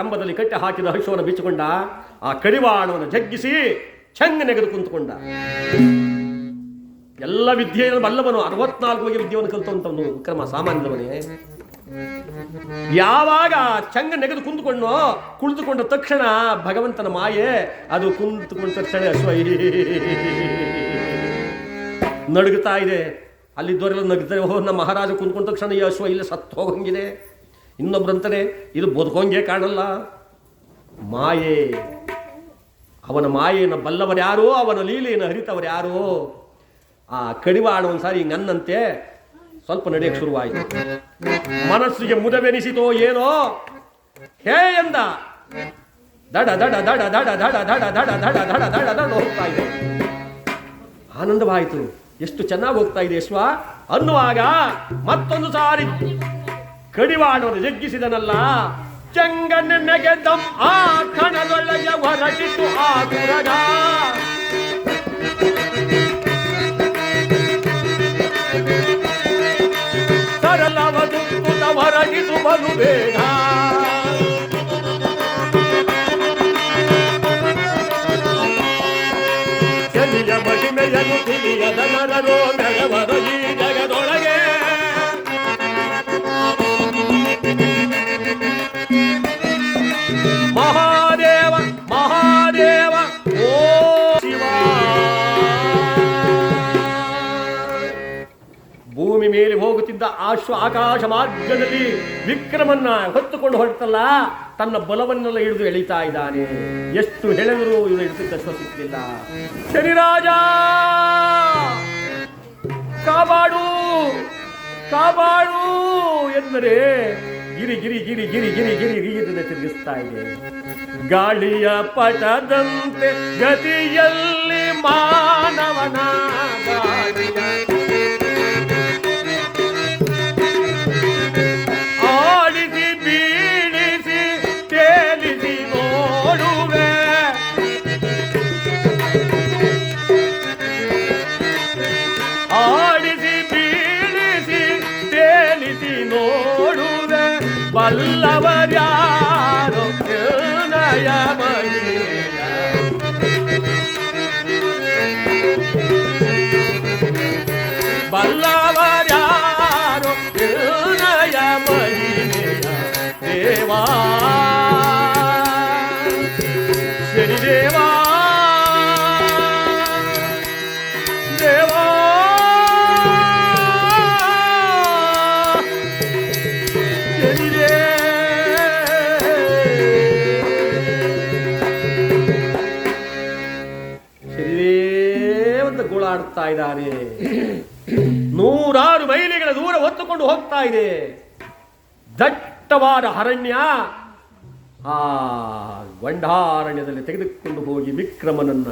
ಕಂಬದಲ್ಲಿ ಕಟ್ಟಿ ಹಾಕಿದ ಹರ್ಷವನ್ನು ಬಿಚ್ಚಿಕೊಂಡ. ಆ ಕಡಿವಾಣವನ್ನು ಜಗ್ಗಿಸಿ ಚೆಂಗ ನೆಗೆದು ಕುಂತುಕೊಂಡ. ಎಲ್ಲ ವಿದ್ಯೆಯನ್ನು ಬಲ್ಲವನು, 64 ಬಗೆಯ ವಿದ್ಯೆಯನ್ನು ಕಲಿತಂತವನು ವಿಕ್ರಮ ಸಾಮಾನ್ಯದವನೇ. ಯಾವಾಗ ಚಂಗ ನೆಗೆದು ಕುಳಿತುಕೊಂಡ ತಕ್ಷಣ ಭಗವಂತನ ಮಾಯೆ ಅದು ಕುಂತುಕೊಂಡ ತಕ್ಷಣ ಅಶ್ವ ನಡುಗುತ್ತಾ ಇದೆ. ಅಲ್ಲಿದ್ದವರೆಲ್ಲ ನಗ್ತಾರೆ, ಓಹೋ ನಮ್ಮ ಮಹಾರಾಜ ಕುಂತ್ಕೊಂಡ ತಕ್ಷಣ ಈ ಅಶ್ವ ಇಲ್ಲಿ ಸತ್ತು ಹೋಗಂಗಿದೆ. ಇನ್ನೊಬ್ರಂತಾನೆ ಇದು ಬದುಕೋಂಗೆ ಕಾಣಲ್ಲ. ಮಾಯೆ, ಅವನ ಮಾಯೆಯನ್ನು ಬಲ್ಲವರು ಯಾರೋ, ಅವನ ಲೀಲೆಯನ್ನು ಹರಿತವರು ಯಾರೋ. ಆ ಕಡಿವಾಣ ಒಂದ್ಸಾರಿ ನನ್ನಂತೆ ಸ್ವಲ್ಪ ನಡೆಯಕ್ಕೆ ಶುರುವಾಯಿತು. ಮನಸ್ಸಿಗೆ ಮುದವೆನಿಸಿತೋ ಏನೋ, ಹೇ ಎಂದ. ದಡ ದಡ ದಡ ದಡ ದಡ ದಡ ದಡ ದಡ ದಡ ದಡ ದಡ ಹೋಗ್ತಾ ಇದೆ. ಆನಂದವಾಯಿತು, ಎಷ್ಟು ಚೆನ್ನಾಗಿ ಹೋಗ್ತಾ ಇದೆ ಅಶ್ವ ಅನ್ನುವಾಗ ಮತ್ತೊಂದು ಸಾರಿ ಕಡಿವಾಣವನ್ನು ಜಗ್ಗಿಸಿದನಲ್ಲ. ಚೆಂಗನೆಗೆದಂ ಆ ಕಣದೊಳಗೆ ಹೊರಟಿತು ಆ ಕುರಗ. ಸರಳವದುತ್ತ ಹೊರಟಿತು ಬಲು ಬೇಗ. ಶನಿಯ ಮಹಿಮೆಯನ್ನು ತಿಳಿಯದ ನರರೋ ಮೆರವರು ಈ ಜಗದೊಳಗೆ. ಮಹಾದೇವ ಮಹಾದೇವ ಓ ಶಿವ. ಭೂಮಿ ಮೇಲೆ ಹೋಗುತ್ತಿದ್ದ ಆಕಾಶ ಮಾರ್ಗದಲ್ಲಿ ವಿಕ್ರಮನ್ನ ಹೊತ್ತುಕೊಂಡು ಹೊರಟಲ್ಲ, ತನ್ನ ಬಲವನ್ನೆಲ್ಲ ಹಿಡಿದು ಎಳಿತಾ ಇದ್ದಾನೆ. ಎಷ್ಟು ಹೇಳಿದರೂ ಇವನು ಹಿಡಿದು ಕಷ್ಟ ಸಿಕ್ಕಿಲ್ಲ. ಶನಿರಾಜ ಕಾಪಾಡು ಕಾಪಾಡು ಎಂದರೆ ಗಿರಿ ಗಿರಿ ಗಿರಿ ಗಿರಿ ಗಿರಿ ಗಿರಿ ಗಿರಿ ತಿರುಗಿಸ್ತಾ ಇದೆ. ಗಾಳಿಯ ಪಟದಂತೆ ಗತಿಯಲ್ಲಿ ಮಾನವನ ಗಾಳಿಯ ಆಡಿಸಿ ಬೀಳಿಸಿ ತೇಲಿಸಿ ನೋಡುವೆ. ಆಡಿಸಿ ಬೀಳಿಸಿ ತೇಲಿಸಿ ನೋಡುವೆ. ಬಲ್ಲವರ್ಯಾರೋ ಹೃದಯ ಮಹಿಮೆಯ. ಬಲ್ಲವರ್ಯಾರೋ ಹೃದಯ ಮಹಿಮೆಯ ದೇವಾ ಶನಿದೇವಾ ದೇವಾ ಗೋಳಾಡ್ತಾ ಇದ್ದಾನೆ. 100 ಮೈಲಿಗಳ ದೂರ ಹೊತ್ತುಕೊಂಡು ಹೋಗ್ತಾ ಇದೆ. ದಟ್ಟವಾದ ಅರಣ್ಯ. ಆ ಗೊಂಡಾರಣ್ಯದಲ್ಲಿ ತೆಗೆದುಕೊಂಡು ಹೋಗಿ ವಿಕ್ರಮನನ್ನ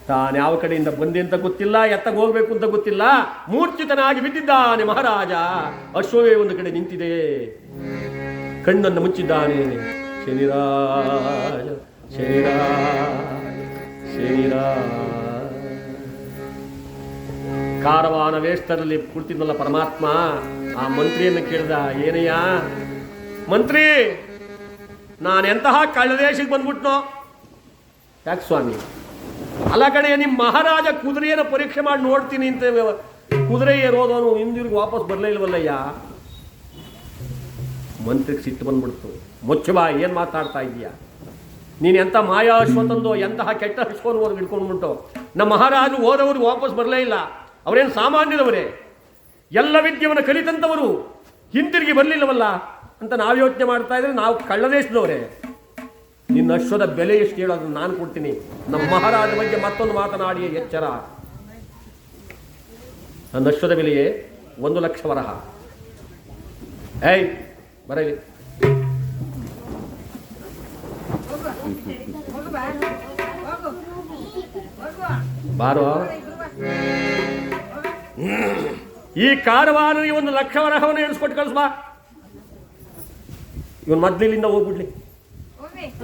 ತಾನು ಯಾವ ಕಡೆಯಿಂದ ಬಂದೆ ಅಂತ ಗೊತ್ತಿಲ್ಲ, ಎತ್ತಗೆ ಹೋಗ್ಬೇಕು ಅಂತ ಗೊತ್ತಿಲ್ಲ. ಮೂರ್ಛಿತನಾಗಿ ಬಿದ್ದಿದ್ದಾನೆ ಮಹಾರಾಜ. ಅಶ್ವವೇ ಒಂದು ಕಡೆ ನಿಂತಿದೆ, ಕಣ್ಣನ್ನು ಮುಚ್ಚಿದ್ದಾನೆ. ಶನಿರಾಜ ಶನಿರಾಜ ಶನಿರಾಜ. ಕಾರವಾನ ವೇಷದಲ್ಲಿ ಕುಳಿತಿದ್ದಲ್ಲ ಪರಮಾತ್ಮ. ಆ ಮಂತ್ರಿಯನ್ನು ಕೇಳಿದ, ಏನಯ್ಯ ಮಂತ್ರಿ, ನಾನೆಂತಹ ಕಳ್ಳದೇಶಕ್ಕೆ ಬಂದ್ಬಿಟ್ನೋ? ಯಾಕೆ ಸ್ವಾಮಿ? ಅಲ್ಲ ಕಡೆಯ ನಿಮ್ಮ ಮಹಾರಾಜ ಕುದುರೆಯನ್ನು ಪರೀಕ್ಷೆ ಮಾಡಿ ನೋಡ್ತೀನಿ ಅಂತ ಕುದುರೆ ಏರೋದವನು ಹಿಂದಿರುಗಿ ವಾಪಸ್ ಬರಲೇ ಇಲ್ವಲ್ಲಯ್ಯ. ಮಂತ್ರಿಗೆ ಸಿಟ್ಟು ಬಂದ್ಬಿಡ್ತು. ಮುಚ್ಚಬಾ, ಏನು ಮಾತಾಡ್ತಾ ಇದೀಯಾ ನೀನು? ಎಂಥ ಮಾಯಾ ಅಶ್ವ ತಂದು ಎಂತಹ ಕೆಟ್ಟ ಅಶ್ವನವರೆಗೆ ಹಿಡ್ಕೊಂಡ್ಬಿಟ್ಟು ನಮ್ಮ ಮಹಾರಾಜರು ಹೋದವ್ರಿಗೆ ವಾಪಸ್ ಬರಲೇ ಇಲ್ಲ. ಅವರೇನು ಸಾಮಾನ್ಯದವರೇ? ಎಲ್ಲ ವಿದ್ಯೆಯನ್ನು ಕಲಿತಂಥವರು ಹಿಂತಿರುಗಿ ಬರಲಿಲ್ಲವಲ್ಲ ಅಂತ ನಾವು ಯೋಚನೆ ಮಾಡ್ತಾ ಇದ್ರೆ ನಾವು ಕಳ್ಳದೇಶದವರೇ. ನಿನ್ನ ಅಶ್ವದ ಬೆಲೆ ಎಷ್ಟು ಹೇಳೋದನ್ನು ನಾನು ಕೊಡ್ತೀನಿ. ನಮ್ಮ ಮಹಾರಾಜ ಬಗ್ಗೆ ಮತ್ತೊಂದು ಮಾತನಾಡಿ ಎಚ್ಚರ. ನನ್ನ ಅಶ್ವದ ಬೆಲೆಯೇ 1,00,000 ವರಹ. ಏಯ್ ಬರಲಿ, ಬಾರೋ. ಈ ಕಾರವಾನಿಗೆ 1,00,000 ವರಹವನ್ನು ಎಣಿಸ್ಕೊಟ್ಟು ಕಳಿಸ್ಬಾ. ಇವನು ಮೊದಲಿಂದ ಹೋಗ್ಬಿಡ್ಲಿ.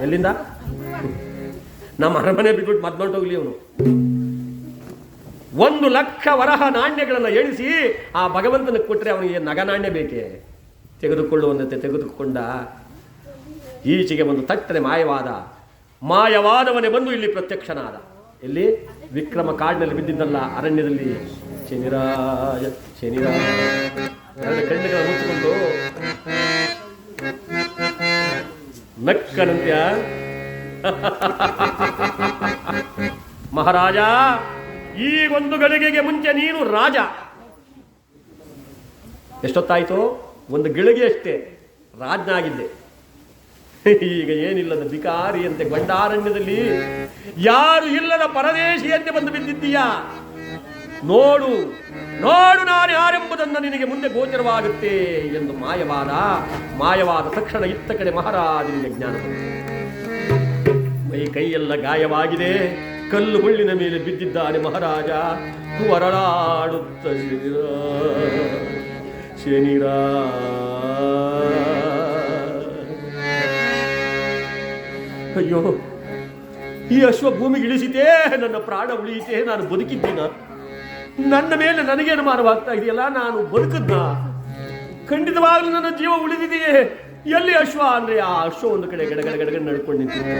ಎಲ್ಲಿಂದ? ನಮ್ಮ ಅರಮನೆ ಬಿಟ್ಬಿಟ್ಟು ಮದ್ನೊಂಟೋಗ್ಲಿ ಅವನು. 1,00,000 ವರಹ ನಾಣ್ಯಗಳನ್ನು ಎಣಿಸಿ ಆ ಭಗವಂತನಿಗೆ ಕೊಟ್ಟರೆ ಅವನಿಗೆ ನಗನಾಣ್ಯ ಬೇಕೇ. ತೆಗೆದುಕೊಳ್ಳುವಂತೆ ತೆಗೆದುಕೊಂಡ. ಈಚೆಗೆ ಒಂದು ತಟ್ಟನೆ ಮಾಯವಾದವನೇ ಬಂದು ಇಲ್ಲಿ ಪ್ರತ್ಯಕ್ಷನಾದ. ಇಲ್ಲಿ ವಿಕ್ರಮ ಕಾಡಿನಲ್ಲಿ ಬಿದ್ದಿದ್ದಲ್ಲ, ಅರಣ್ಯದಲ್ಲಿ. ಶನಿರಾಯ ಶನಿರಾಯ ಎರಡು ಕಣ್ಣುಗಳ ಮುಚ್ಚಿಕೊಂಡು ನಕ್ಕನಂತ್ಯ. ಮಹಾರಾಜ, ಈಗೊಂದು ಗಳಿಗೆಗೆ ಮುಂಚೆ ನೀನು ರಾಜ. ಎಷ್ಟೊತ್ತಾಯಿತು? ಒಂದು ಗಳಿಗೆ ಅಷ್ಟೇ ರಾಜನಾಗಿದ್ದೆ. ಈಗ ಏನಿಲ್ಲದ ಬಿಕಾರಿಯಂತೆ ಗಂಡಾರಣ್ಯದಲ್ಲಿ ಯಾರು ಇಲ್ಲದ ಪರದೇಶಿಯಂತೆ ಬಂದು ಬಿದ್ದಿದ್ದೀಯಾ. ನೋಡು ನೋಡು ನಾನು ಯಾರೆಂಬುದನ್ನು ನಿನಗೆ ಮುಂದೆ ಗೋಚರವಾಗುತ್ತೆ ಎಂದು ಮಾಯವಾದ ತಕ್ಷಣ ಇತ್ತ ಕಡೆ ಮಹಾರಾಜನಿಗೆ ಜ್ಞಾನ ಬಂತು. ಮೈ ಕೈಯೆಲ್ಲ ಗಾಯವಾಗಿದೆ, ಕಲ್ಲು ಮುಳ್ಳಿನ ಮೇಲೆ ಬಿದ್ದಿದ್ದಾನೆ ಮಹಾರಾಜ. ಹೊರಳಾಡುತ್ತ ಶನಿರಾ ಅಯ್ಯೋ, ಈ ಅಶ್ವ ಭೂಮಿಗೆ ಇಳಿಸಿತೇ, ನನ್ನ ಪ್ರಾಣ ಉಳಿಯಿತೇ, ನಾನು ಬದುಕಿದ್ದೀನ? ನನ್ನ ಮೇಲೆ ನನಗೆ ಅನುಮಾನವಾಗ್ತಾ ಇದೆಯಲ್ಲ, ನಾನು ಬದುಕದ್ನ? ಖಂಡಿತವಾಗ್ಲೂ ನನ್ನ ಜೀವ ಉಳಿದಿದೆಯೇ? ಎಲ್ಲಿ ಅಶ್ವ ಅಂದ್ರೆ ಆ ಅಶ್ವ ಒಂದು ಕಡೆ ಗಡಗಡ ನಡ್ಕೊಂಡು ನಿಂತಿತ್ತು.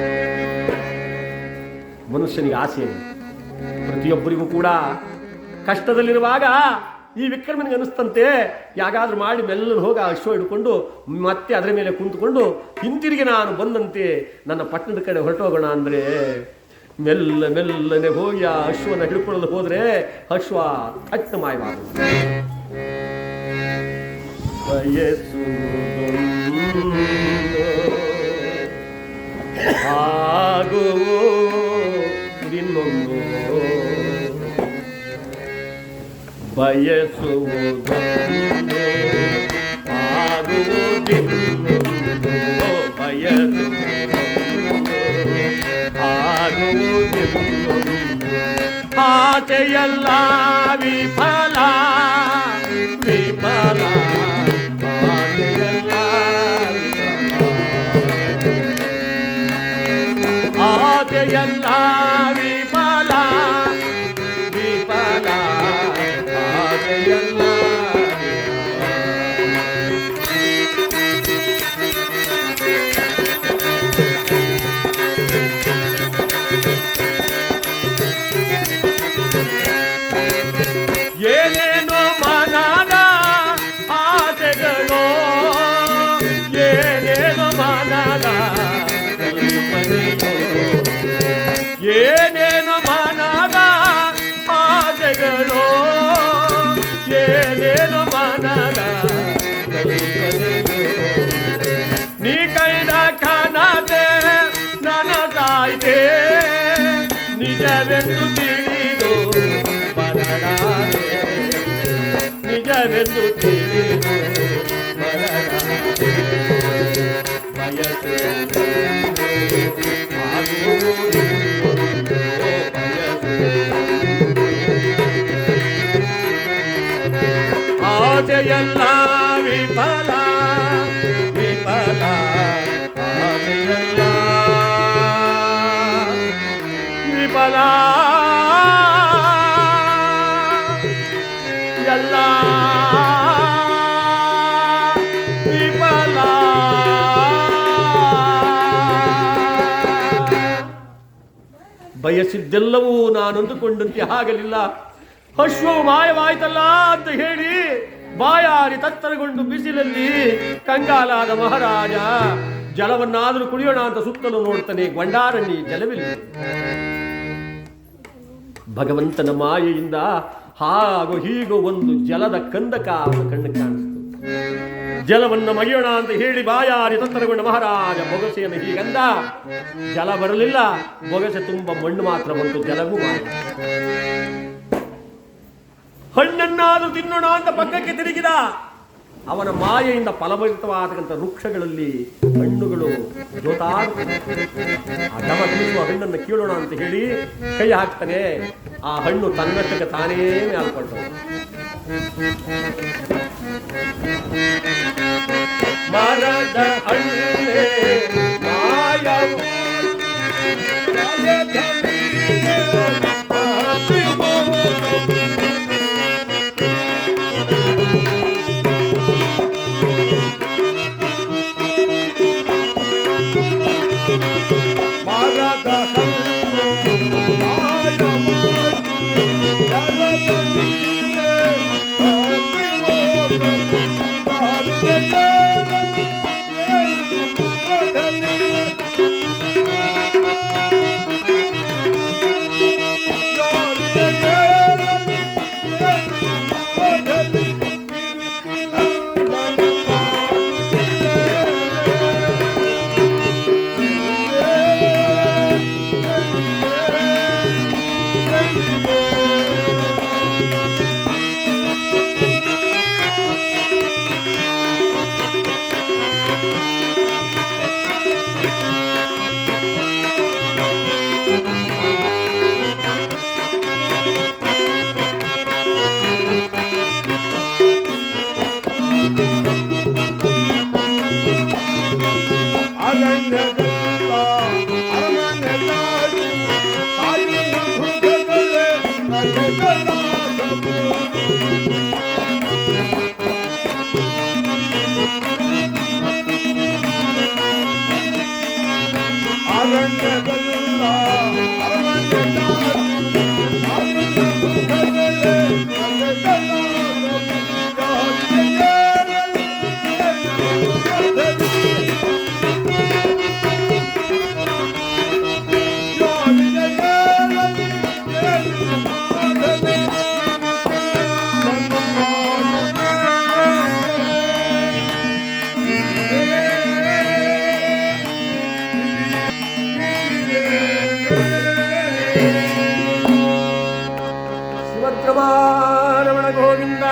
ಮನುಷ್ಯನಿಗೆ ಆಸೆ, ಪ್ರತಿಯೊಬ್ಬರಿಗೂ ಕೂಡ ಕಷ್ಟದಲ್ಲಿರುವಾಗ ಈ ವಿಕ್ರಮನಿಗೆ ಅನಿಸ್ತಂತೆ, ಯಾಗಾದ್ರೂ ಮಾಡಿ ಮೆಲ್ಲನೆ ಹೋಗಿ ಆ ಅಶ್ವ ಹಿಡ್ಕೊಂಡು ಮತ್ತೆ ಅದರ ಮೇಲೆ ಕುಂತ್ಕೊಂಡು ಹಿಂತಿರುಗಿ ನಾನು ಬಂದಂತೆ ನನ್ನ ಪಟ್ಟಣದ ಕಡೆ ಹೊರಟೋಗೋಣ ಅಂದ್ರೆ ಮೆಲ್ಲನೆ ಹೋಗಿ ಆ ಅಶ್ವನ ಹಿಡ್ಕೊಳ್ಳಲು ಹೋದ್ರೆ ಅಶ್ವ ಥಟ್ಟ ಮಾಯವಾದ. ಆಗುವುದಿನ್ನೊಂದು ಬಯಸುವುದೊಂದು ಆಗುವುದಿನ್ನೊಂದು ಬಯಸುವುದೊಂದು ಆಗುವುದಿನ್ನೊಂದು ಆಸೆಯಲ್ಲ ವಿಫಲ ವಿಫಲ ಆಸೆಯಲ್ಲ ವಿಫಲ ವಿಫಲ ಆಸೆಯಲ್ಲ. ಏನೇನೋ ಮನದ ಆಸೆಗಳು, ಏನೇನೋ ಮನದ ಏನೇನು ಮನದ ಆಸೆಗಳು, ಏನೇನು ಮನದ ನೀ ಕೈದ ಕನಸೆ ನನಸಾಯ್ತೆ, ನಿಜವೆಂದು ತಿಳಿದು ಬರಡಾದೆ, ನಿಜವೆಂದು ತಿಳಿದು ಬರಡಾದೆ. ಬಯಸು ಆಸೆಯಲ್ಲ ವಿಫಲ ವಿಫಲ ಆಸೆಯಲ್ಲ ವಿಫಲ ಎಲ್ಲ ವಿಫಲ. ಬಯಸಿದ್ದೆಲ್ಲವೂ ನಾನು ಅಂದುಕೊಂಡಂತೆ ಆಗಲಿಲ್ಲ. ಅಶ್ವವು ಮಾಯವಾಯ್ತಲ್ಲ ಅಂತ ಹೇಳಿ ಬಾಯಾರಿ ತತ್ತರಗೊಂಡು ಬಿಸಿಲಲ್ಲಿ ಕಂಗಾಲಾದ ಮಹಾರಾಜ ಜಲವನ್ನಾದರೂ ಕುಡಿಯೋಣ ಅಂತ ಸುತ್ತಲೂ ನೋಡ್ತಾನೆ. ಗೊಂಡಾರಣ್ಯ ಜಲವಿಲ್ಲ. ಭಗವಂತನ ಮಾಯೆಯಿಂದ ಹಾಗೂ ಹೀಗೂ ಒಂದು ಜಲದ ಕಂದಕ ಅವನ ಕಣ್ಣು ಕಾಣಿಸ್ತು. ಜಲವನ್ನು ಮಗಿಯೋಣ ಅಂತ ಹೇಳಿ ಬಾಯಾರಿ ತತ್ತರಗೊಂಡ ಮಹಾರಾಜ ಬೊಗಸೆಯನ್ನು ಹೀಗಂದ. ಜಲ ಬರಲಿಲ್ಲ, ಬೊಗಸೆ ತುಂಬ ಮಣ್ಣು ಮಾತ್ರ ಬಂತು. ಜಲವೂ ಮಾಯ. ಹಣ್ಣನ್ನಾದರೂ ತಿನ್ನೋಣ ಅಂತ ಪಕ್ಕಕ್ಕೆ ತಿರುಗಿದ. ಅವನ ಮಾಯೆಯಿಂದ ಫಲಭರಿತವಾದಂಥ ವೃಕ್ಷಗಳಲ್ಲಿ ಹಣ್ಣುಗಳು ಅಡಮ ತಿಳಿಸುವ ಹಣ್ಣನ್ನು ಕೀಳೋಣ ಅಂತ ಹೇಳಿ ಕೈ ಹಾಕ್ತಾನೆ. ಆ ಹಣ್ಣು ತನ್ನಷ್ಟಕ್ಕೆ ತಾನೇ ಮೇಲ್ಪಡ್ತದೆ. ಮರದ ಹಣ್ಣೆ ಮಾಯವು ಮಾಯ ಶಿವದ್ರಮಾರಮಣ ಗೋವಿಂದ,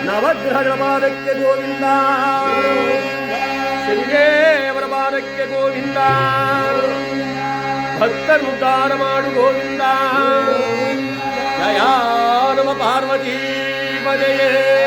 ನವಗ್ರಹಗಳ ಪಾದಕ್ಕೆ ಗೋವಿಂದ, ಶನಿದೇವರ ಪಾದಕ್ಕೆ ಗೋವಿಂದ, ಭಕ್ತರುದ್ಧಾರ ಮಾಡು ಗೋವಿಂದ. ಜಯ ನಮ ಪಾರ್ವತಿ ಪದಯೇ.